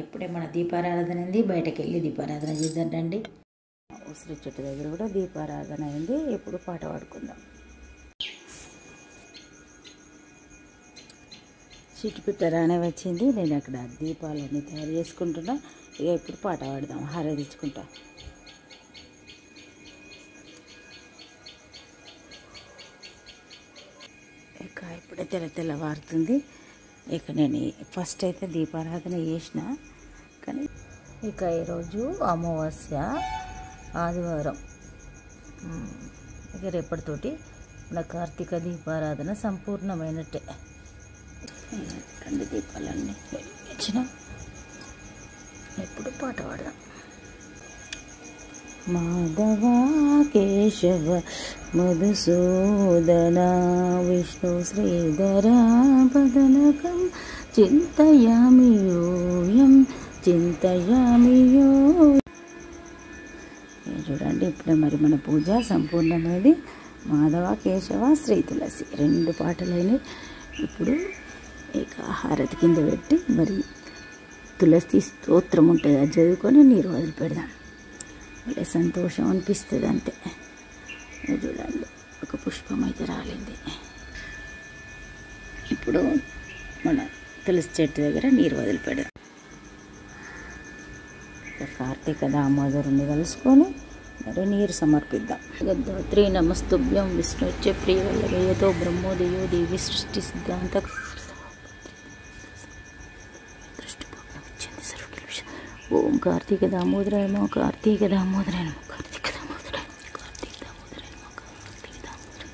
ఇప్పుడే మన దీపారాధన అయింది, బయటకు వెళ్ళి దీపారాధన చేద్దాండి. ఉసిరి చెట్టు దగ్గర కూడా దీపారాధన అయింది. ఇప్పుడు పాట పాడుకుందాం. చిట్టు పిట్ట రానే వచ్చింది. నేను అక్కడ దీపాలన్నీ తయారు చేసుకుంటున్నా. ఇక ఇప్పుడు పాట పాడదాం, హారతించుకుంటా. ఇక ఇప్పుడే తెల్లవారుతుంది. ఇక నేను ఫస్ట్ అయితే దీపారాధన చేసిన, కానీ ఇక ఈరోజు అమావాస్య ఆదివారం. ఇక రేపటితోటి మన కార్తీక దీపారాధన సంపూర్ణమైనట్టే. రెండు దీపాలన్నీ వెలిగించిన. ఇప్పుడు పాట పాడదాం. మాధవ కేశవ మధుసూదన విష్ణు శ్రీధర పదనకం చింతయామి యోయం చింతయామియో. చూడండి, ఇప్పుడే మరి మన పూజ సంపూర్ణమైంది. మాధవ కేశవ శ్రీ తులసి రెండు పాటలైనవి. ఇప్పుడు ఇక హారతి కింద పెట్టి మరి తులసి స్తోత్రం ఉంటుంది, అది చదువుకొని నీరు వదిలిపెడదాం. మళ్ళీ సంతోషం అనిపిస్తుంది అంతే. చూడండి, ఒక పుష్పం అయితే రాలింది. ఇప్పుడు మన తులసి చెట్టు దగ్గర నీరు వదిలిపెడదాం. కార్తీక దామోదరుని కలుసుకొని మరి నీరు సమర్పిద్దాం. గద్దాత్రి నమస్తుభ్యం విష్ణుచ్చ ప్రియవల్లభయతో బ్రహ్మోదయో దేవి సృష్టి సిద్ధాంత ఓం కార్తీక దామోదరాయ నమః కార్తీక దామోదరాయ నమః కార్తీక దామోదరాయ కార్తీక దామోదరాయ నమః కార్తీక దామోదరాయ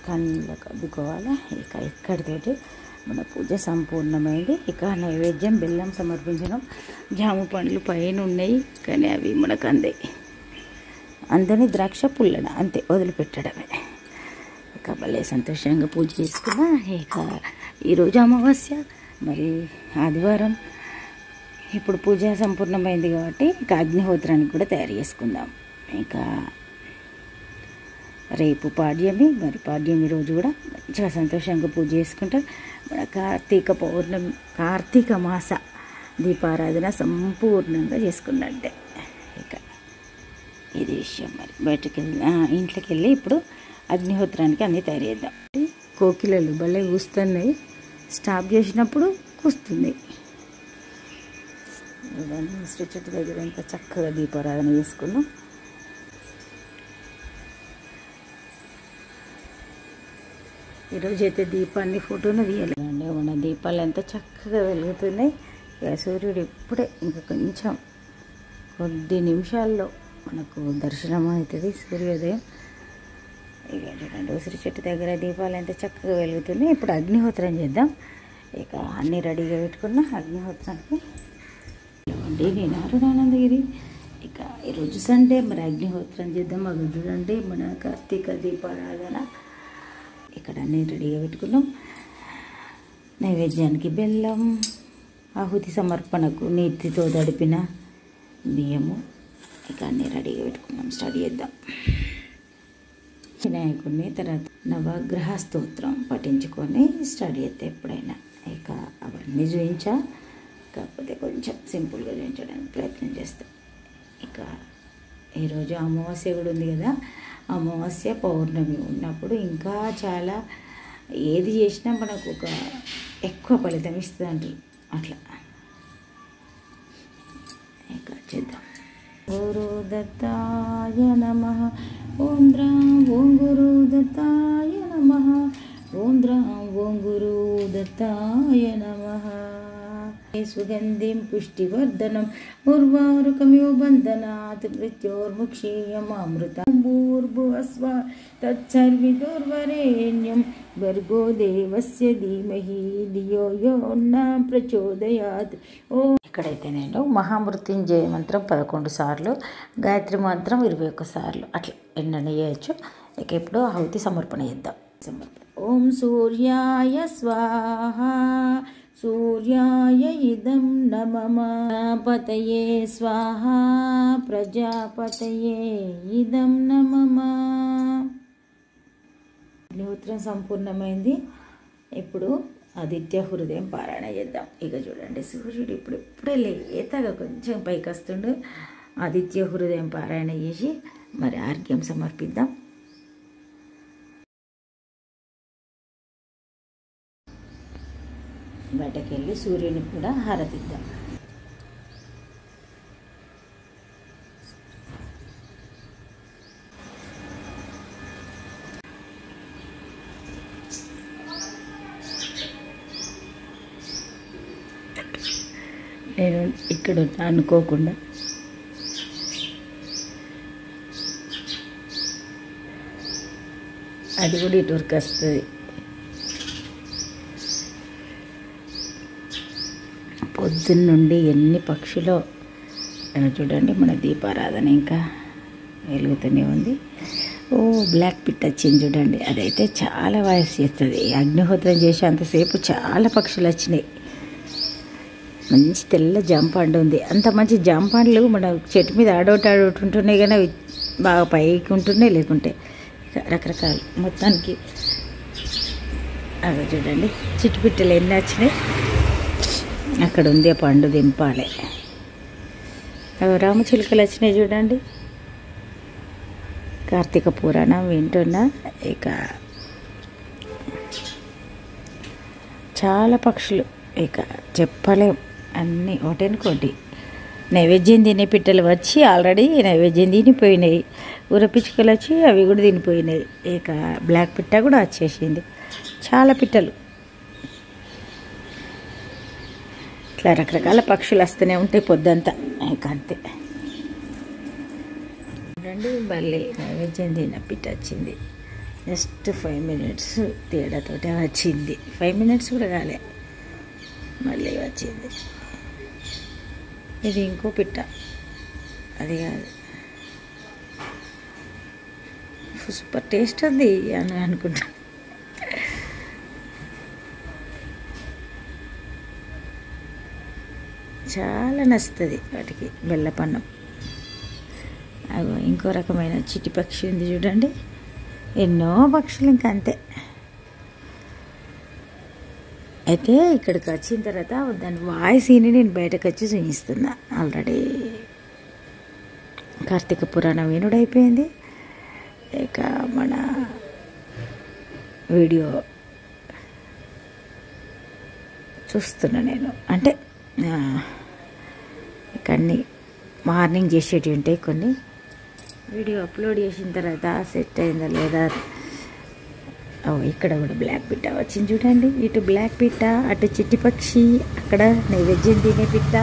కళ్ళకు అద్దుకోవాలి. ఇక ఇక్కడితోటి మన పూజ సంపూర్ణమైంది. ఇక నైవేద్యం బెల్లం సమర్పించడం. జామ పండ్లు పైన ఉన్నాయి, కానీ అవి మనకు అందని ద్రాక్ష పుల్లన అంతే వదిలిపెట్టడమే. ఇక భలే సంతోషంగా పూజ చేసుకున్నా. ఇక ఈరోజు అమావాస్య, మరి ఆదివారం. ఇప్పుడు పూజ సంపూర్ణమైంది కాబట్టి ఇక అగ్నిహోత్రానికి కూడా తయారు చేసుకుందాం. ఇక రేపు పాడ్యమి, మరి పాడ్యమి రోజు కూడా మంచిగా సంతోషంగా పూజ చేసుకుంటాం. మన కార్తీక మాస దీపారాధన సంపూర్ణంగా చేసుకున్నట్టే. ఇక ఇది విషయం. మరి బయటకు ఇంట్లోకి వెళ్ళి ఇప్పుడు అగ్నిహోత్రానికి అన్నీ తయారు చేద్దాం. కోకిలలు భలే కూస్తున్నాయి, స్టాప్ చేసినప్పుడు కూస్తుంది. ఉసిరి చెట్టు దగ్గర ఎంత చక్కగా దీపారాధన చేసుకున్నాం. ఈరోజు అయితే దీపాన్ని ఫోటోను తీయాలండి. మన దీపాలు ఎంత చక్కగా వెలుగుతున్నాయి. ఇక సూర్యుడు ఇప్పుడే ఇంకా కొంచెం కొద్ది నిమిషాల్లో మనకు దర్శనం అవుతుంది సూర్యోదయం. ఇక చూడండి, ఉసిరి చెట్టు దగ్గర దీపాలు ఎంత చక్కగా వెలుగుతున్నాయి. ఇప్పుడు అగ్నిహోత్రం చేద్దాం. ఇక అన్నీ రెడీగా పెట్టుకున్నా అగ్నిహోత్రానికి. అండి, నేను అరుణానందగిరి. ఇక ఈరోజు సండే, మరి అగ్నిహోత్రం చేద్దాం. అది చూడండి, మన కార్తీక దీపారాధన ఇక్కడ అన్నీ రెడీగా పెట్టుకున్నాం. నైవేద్యానికి బెల్లం, ఆహుతి సమర్పణకు నీటితో తడిపిన బియ్యము. ఇక అన్నీ రెడీగా పెట్టుకున్నాం. స్టార్ట్ చేద్దాం. వినాయకుడిని తర్వాత నవగ్రహ స్తోత్రం పఠించుకొని స్టార్ట్ చేస్తే ఎప్పుడైనా. ఇక అవన్నీ చూపించా, కాకపోతే కొంచెం సింపుల్గా చూపించడానికి ప్రయత్నం చేస్తాం. ఇక ఈరోజు అమావాస్య కూడా ఉంది కదా. అమావాస్య పౌర్ణమి ఉన్నప్పుడు ఇంకా చాలా ఏది చేసినా మనకు ఒక ఎక్కువ ఫలితం ఇస్తుంది అంటారు. అట్లా ఇక చేద్దాం. గురు దత్తాయ నమః ఓం ద్రాం ఓం గురు దత్తాయ నమః ఓం ద్రాం ఓం గురు దత్తాయ నమః. సుగంధిం పుష్టివర్ధనం ఉర్వారుకమివ బంధనాత్ మృత్యోర్ముక్షీయమామృతం భూర్భువస్వ తత్సర్వితుర్వరేణ్యం భర్గో దేవస్య ధీమహి ధియో యో న ప్రచోదయాత్. ఇక్కడైతే నేను మహామృత్యుంజయ మంత్రం 11 సార్లు, గాయత్రి మంత్రం 21 సార్లు అట్లా ఎన్నైనా చేయొచ్చు. ఇక ఇప్పుడు ఆహుతి సమర్పణ చేద్దాం. ఓం సూర్యాయ స్వాహ సూర్యాయ ఇదం నమః ప్రజాపతయే స్వాహ ప్రజాపతయే ఇదం నమః. అగ్నిహోత్రం సంపూర్ణమైంది. ఇప్పుడు ఆదిత్య హృదయం పారాయణ చేద్దాం. ఇక చూడండి, సూర్యుడు ఇప్పుడే లేతగా కొంచెం పైకి వస్తుండు. ఆదిత్య హృదయం పారాయణ చేసి మరి ఆర్ఘ్యం సమర్పిద్దాం. బయటకు వెళ్ళి సూర్యునికి కూడా హారతిద్దాం. నేను ఇక్కడ అనుకోకుండా అది కూడా ఇటు వరకు వస్తుంది. పొద్దున్నుండి ఎన్ని పక్షులో చూడండి. మన దీపారాధన ఇంకా వెలుగుతూనే ఉంది. ఓ బ్లాక్ పిట్ వచ్చింది చూడండి. అదైతే చాలా వాయిస్ చేస్తుంది. అగ్నిహోత్రం చేసేంతసేపు చాలా పక్షులు వచ్చినాయి. మంచి తెల్ల జాంపండు ఉంది. అంత మంచి జాంపండ్లు మన చెట్టు మీద ఆడోటి ఉంటున్నాయి, కానీ అవి బాగా పైకి ఉంటున్నాయి, లేకుంటే రకరకాలు. మొత్తానికి అవి చూడండి, చిట్టుపిట్టలు ఎన్ని వచ్చినాయి. అక్కడ ఉంది పండు దింపాలి. అవి రామచిలుకలు వచ్చినాయి చూడండి. కార్తీక పురాణం వింటున్నా. ఇక చాలా పక్షులు ఇక చెప్పలేం, అన్నీ ఒకటేనుకోటి. నైవేద్యం తినే పిట్టలు వచ్చి ఆల్రెడీ నైవేద్యం తినిపోయినాయి. ఊరపిచ్చుకలు వచ్చి అవి కూడా తినిపోయినాయి. ఇక బ్లాక్ పిట్ట కూడా వచ్చేసింది. చాలా పిట్టలు ఇట్లా రకరకాల పక్షులు వస్తూనే ఉంటాయి పొద్దంతా. ఇక అంతే చూడండి, మళ్ళీ నైవేద్యం తిన్న పిట్ట వచ్చింది. జస్ట్ 5 minutes తేడాతోటే వచ్చింది. 5 minutes కూడా కాలే, మళ్ళీ వచ్చింది. ఇది ఇంకో పిట్ట, అది కాదు. సూపర్ టేస్ట్ ఉంది అని అనుకుంటా. చాలా నచ్చుతుంది వాటికి బెల్లపన్నం. అగో ఇంకో రకమైన చిట్టి పక్షి ఉంది చూడండి. ఎన్నో పక్షులు ఇంకా అంతే. అయితే ఇక్కడికి వచ్చిన తర్వాత దాని వాయిస్ని నేను బయటకు వచ్చి చూపిస్తున్నా. ఆల్రెడీ కార్తీక పురాణం వినుడైపోయింది. ఇక మన వీడియో చూస్తున్నా నేను. అంటే ఇకన్నీ మార్నింగ్ చేసేటివి ఉంటాయి కొన్ని. వీడియో అప్లోడ్ చేసిన తర్వాత సెట్ అయిందా లేదా. ఇక్కడ కూడా బ్లాక్ పిట్ట వచ్చింది చూడండి. ఇటు బ్లాక్ పిట్ట, అటు చిట్టి పక్షి, అక్కడ నైవేద్యం తినే పిట్ట,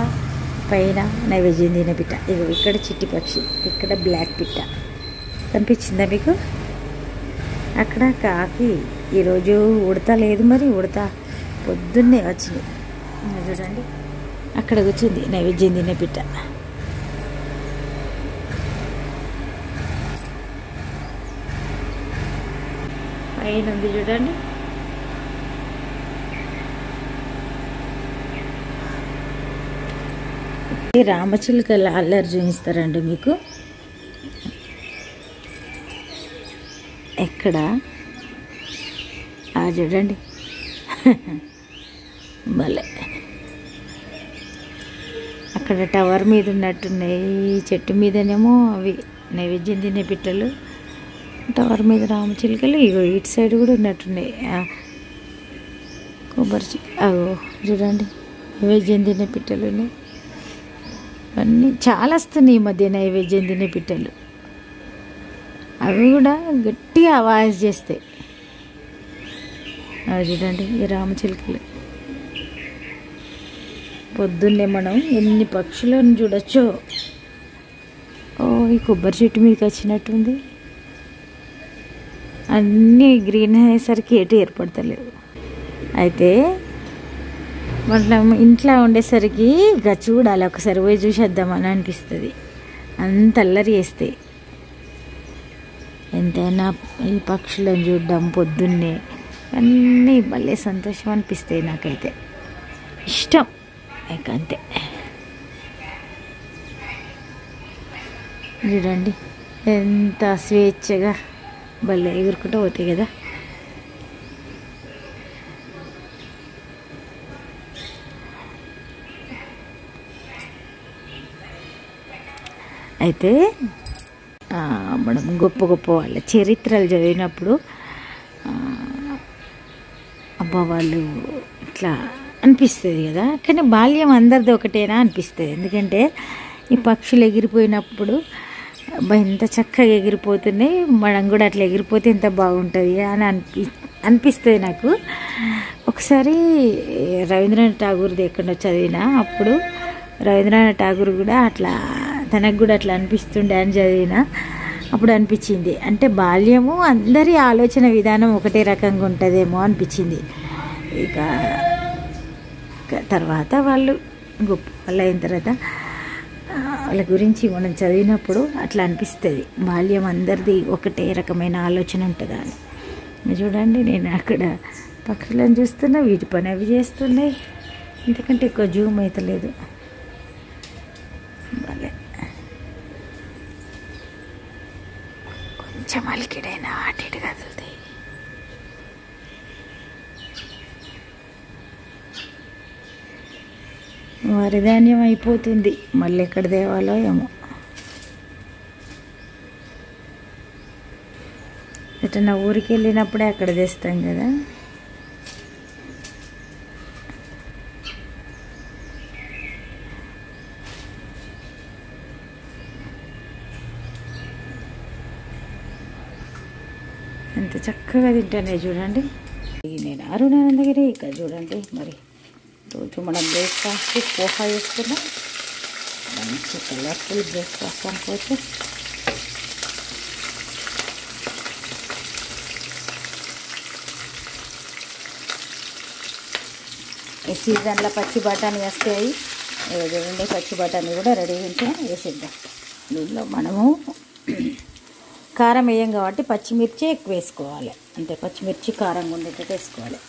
పైన నైవేద్యం తినే పిట్ట. ఇగో ఇక్కడ చిట్టి పక్షి, ఇక్కడ బ్లాక్ పిట్ట కనిపించిందా మీకు? అక్కడ కాకి ఈరోజు ఉడత లేదు, మరి ఉడత పొద్దున్నే వచ్చింది చూడండి. అక్కడ కూర్చుంది నైవేద్యం తినే పిట్ట. పైన ఉంది చూడండి. రామచిలుకల అల్లరి చూపిస్తారండి మీకు. ఎక్కడ చూడండి భలే. అక్కడ టవర్ మీద ఉన్నట్టున్నాయి. చెట్టు మీదనేమో అవి నైవేద్యం తినే పిట్టలు, టవర్ మీద రామచిలుకలు. ఇగో ఇటు సైడ్ కూడా ఉన్నట్టున్నాయి కొబ్బరి. అగో చూడండి నైవేద్యం తినే పిట్టలు అన్నీ చాలా వస్తున్నాయి ఈ మధ్య నైవేద్యం తినే పిట్టలు. అవి కూడా గట్టిగా వాయిస్ చేస్తాయి. అవి చూడండి ఈ రామచిలుకలు. పొద్దున్నే మనం ఎన్ని పక్షులను చూడొచ్చో. ఈ కొబ్బరి చెట్టు మీదకి వచ్చినట్టుంది. అన్నీ గ్రీన్ అయ్యేసరికి ఎటు ఏర్పడతలేవు. అయితే మనం ఇంట్లో ఉండేసరికి ఇక చూడాలి, ఒకసారి పోయి చూసేద్దామని అనిపిస్తుంది. అంత అల్లరి చేస్తాయి. ఎంతైనా ఈ పక్షులను చూడడం పొద్దున్నే అన్నీ భలే సంతోషం అనిపిస్తాయి. నాకైతే ఇష్టం. ఇక అంతే చూడండి ఎంత స్వేచ్ఛగా భలే ఎగురుకుంటూ పోతాయి కదా. అయితే మనం గొప్ప గొప్ప వాళ్ళ చరిత్రలు చదివినప్పుడు అబ్బా వాళ్ళు ఇట్లా అనిపిస్తుంది కదా. కానీ బాల్యం అందరిది ఒకటేనా అనిపిస్తుంది. ఎందుకంటే ఈ పక్షులు ఎగిరిపోయినప్పుడు ఎంత చక్కగా ఎగిరిపోతున్నాయి, మనం కూడా అట్లా ఎగిరిపోతే ఎంత బాగుంటుంది అని అనిపిస్తుంది నాకు. ఒకసారి రవీంద్రనాథ్ ఠాగూర్ది ఎక్కడో చదివినా, అప్పుడు రవీంద్రనాథ్ ఠాగూర్ కూడా అట్లా తనకు కూడా అట్లా అనిపిస్తుండే అని చదివినా. అప్పుడు అనిపించింది అంటే బాల్యము అందరి ఆలోచన విధానం ఒకటే రకంగా ఉంటుందేమో అనిపించింది. ఇక తర్వాత వాళ్ళు గొప్ప వాళ్ళు అయిన తర్వాత వాళ్ళ గురించి మనం చదివినప్పుడు అట్లా అనిపిస్తుంది, బాల్యం అందరిది ఒకటే రకమైన ఆలోచన ఉంటుందా అని. చూడండి, నేను అక్కడ పక్షులను చూస్తున్నా, వీటి పని అవి చేస్తున్నాయి. ఇంతకంటే ఎక్కువ జూమ్ అవుతలేదు. భలే కొంచెం అలికిడైనా అటు ఇటు కదులుతాయి. వరిధాన్యం అయిపోతుంది, మళ్ళీ ఎక్కడ తేవాలో ఏమో. ఎటన్నా ఊరికి వెళ్ళినప్పుడే అక్కడ తెస్తాం కదా. ఎంత చక్కగా తింటానే చూడండి. నేను అరుణానందగిరి. ఇక్కడ చూడండి, మరి రోజు మనం బ్రేక్ఫాస్ట్ పోహా చేసుకున్నాం. మంచి కలర్ఫుల్ బ్రేక్ఫాస్ట్ అనుకోవచ్చు. ఈ సీజన్లో పచ్చి బఠానీ వస్తాయి. చూడండి, పచ్చి బఠానీ కూడా రెడీ ఉంటే వేసేద్దాం. దీనిలో మనము కారం వేయం కాబట్టి పచ్చిమిర్చి ఎక్కువ వేసుకోవాలి. అంటే పచ్చిమిర్చి కారంగా ఉండేటట్టు వేసుకోవాలి.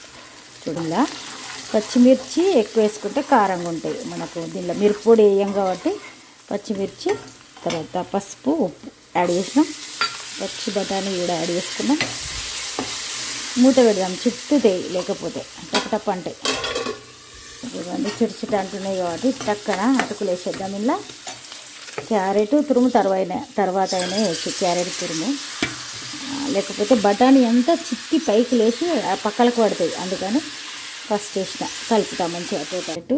చూడండి, పచ్చిమిర్చి ఎక్కువ వేసుకుంటే కారంగా ఉంటాయి. మనకు దీనిలో మిరప్పొడి వేయం కాబట్టి పచ్చిమిర్చి, తర్వాత పసుపు, ఉప్పు యాడ్ చేసినాం. పచ్చి బఠానీ కూడా యాడ్ చేసుకున్నాం. మూత పెడదాం, చుట్టూతాయి, లేకపోతే టపటప్ అంటే ఇవన్నీ చిరుచుట అంటున్నాయి కాబట్టి టక్కన అటుకులు వేసేద్దాం. ఇలా క్యారెట్ తురుము తర్వాత అయినా వేసి క్యారెట్ తురుము, లేకపోతే బఠానీ అంతా చిట్టి పైకి లేచి పక్కలకు పడుతుంది. అందుకని ఫస్ట్ వేసిన కలుపుతాం మంచిగా. అటు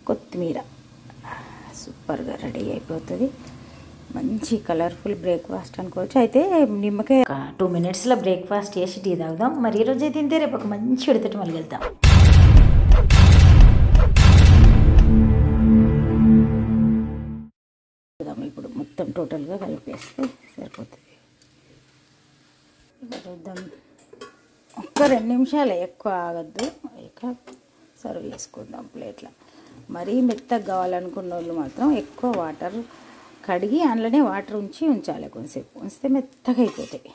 కొత్తిమీర సూపర్గా రెడీ అయిపోతుంది. మంచి కలర్ఫుల్ బ్రేక్ఫాస్ట్ అనుకోవచ్చు. అయితే నిమ్మకాయ 2 minutesలో బ్రేక్ఫాస్ట్ చేసి టీ తాగుదాం. మరి ఈరోజు అయితే తింటే రేపు ఒక మంచి విడతటి మళ్ళీ వెళ్తాం. ఇప్పుడు మొత్తం టోటల్గా కలిపేస్తే సరిపోతుంది. చూద్దాం, ఒక్క 2 నిమిషాలే, ఎక్కువ ఆగద్దు. ఇక సర్వ్ చేసుకుందాం ప్లేట్లో. మరీ మెత్తగా కావాలనుకున్న వాళ్ళు మాత్రం ఎక్కువ వాటర్ కడిగి అందులోనే వాటర్ ఉంచాలి. కొంచెంసేపు ఉంచితే మెత్తగా అయిపోతాయి.